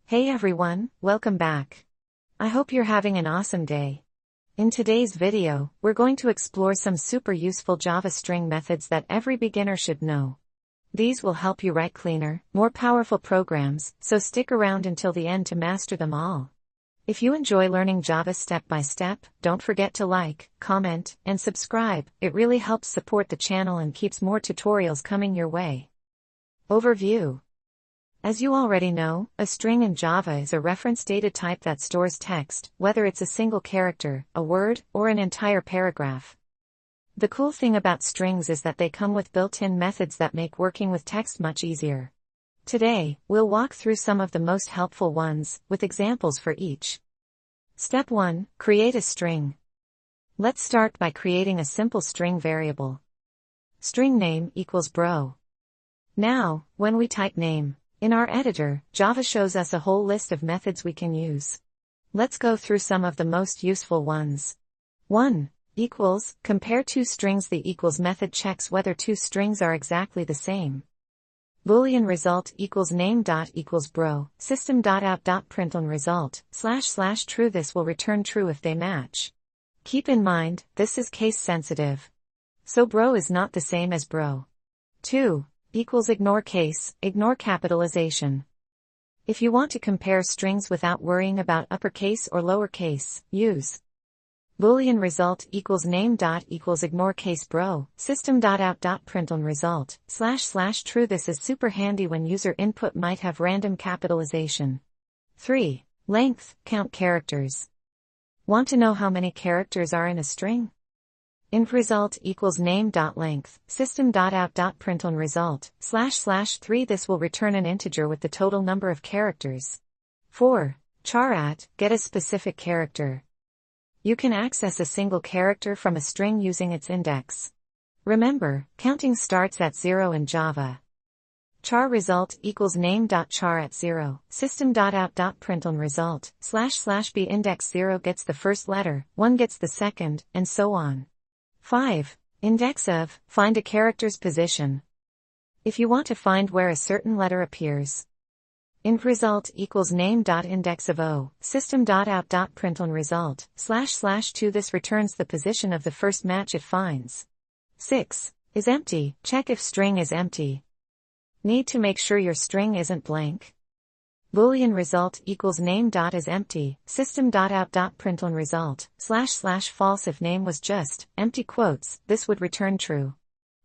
Hey everyone, welcome back. I hope you're having an awesome day. In today's video, we're going to explore some super useful Java string methods that every beginner should know. These will help you write cleaner, more powerful programs, so stick around until the end to master them all. If you enjoy learning Java step by step, don't forget to like, comment, and subscribe. It really helps support the channel and keeps more tutorials coming your way. Overview. As you already know, a string in Java is a reference data type that stores text, whether it's a single character, a word, or an entire paragraph. The cool thing about strings is that they come with built-in methods that make working with text much easier. Today, we'll walk through some of the most helpful ones, with examples for each. Step 1. Create a string. Let's start by creating a simple string variable. String name equals bro. Now, when we type name in our editor, Java shows us a whole list of methods we can use. Let's go through some of the most useful ones. 1. Equals. Compare two strings. The equals method checks whether two strings are exactly the same. Boolean result equals name dot equals bro, system dot out dot println result, / true. This will return true if they match. Keep in mind, this is case sensitive. So bro is not the same as bro. 2. Equals ignore case, ignore capitalization. If you want to compare strings without worrying about uppercase or lowercase, use Boolean result equals name dot equals ignore case bro, system dot out dot println result, / true. This is super handy when user input might have random capitalization. 3. Length, count characters. Want to know how many characters are in a string? Int result equals name dot length, system dot out dot println result, / 3. This will return an integer with the total number of characters. 4. charAt, get a specific character. You can access a single character from a string using its index. Remember, counting starts at 0 in Java. Char result equals name dot charAt 0, system dot out dot println result, / b index 0 gets the first letter, 1 gets the second, and so on. 5. Index of, find a character's position. If you want to find where a certain letter appears. Int result equals name dot index of o, system dot out dot println result, / 2. This returns the position of the first match it finds. 6. Is empty, check if string is empty. Need to make sure your string isn't blank? Boolean result equals name dot is empty, system dot out dot println result, / false. If name was just empty quotes, this would return true.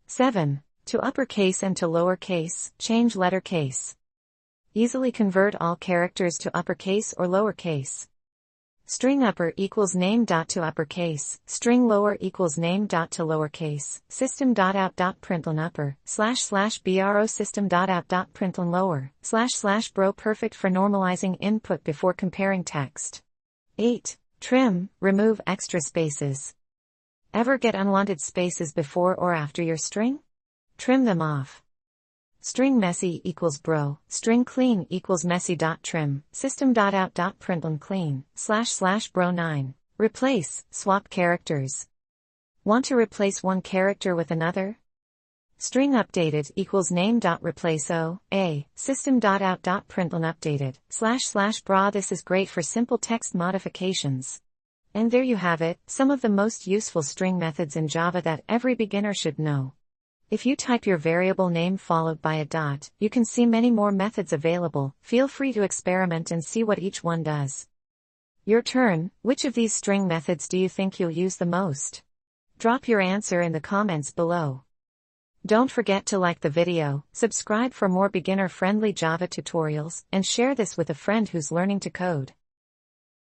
7. To uppercase and to lowercase, change letter case. Easily convert all characters to uppercase or lowercase. String upper equals name dot to uppercase, string lower equals name dot to lowercase, system dot out dot println upper, / bro system dot out dot println lower, / bro. Perfect for normalizing input before comparing text. 8. Trim, remove extra spaces. Ever get unwanted spaces before or after your string? Trim them off. String messy equals bro, string clean equals messy dot trim, system dot out dot println clean, / bro 9. Replace, swap characters. Want to replace one character with another? String updated equals name dot replace o, a, system dot out dot println updated, / bra. This is great for simple text modifications. And there you have it, some of the most useful string methods in Java that every beginner should know. If you type your variable name followed by a dot, you can see many more methods available. Feel free to experiment and see what each one does. Your turn, which of these string methods do you think you'll use the most? Drop your answer in the comments below. Don't forget to like the video, subscribe for more beginner-friendly Java tutorials, and share this with a friend who's learning to code.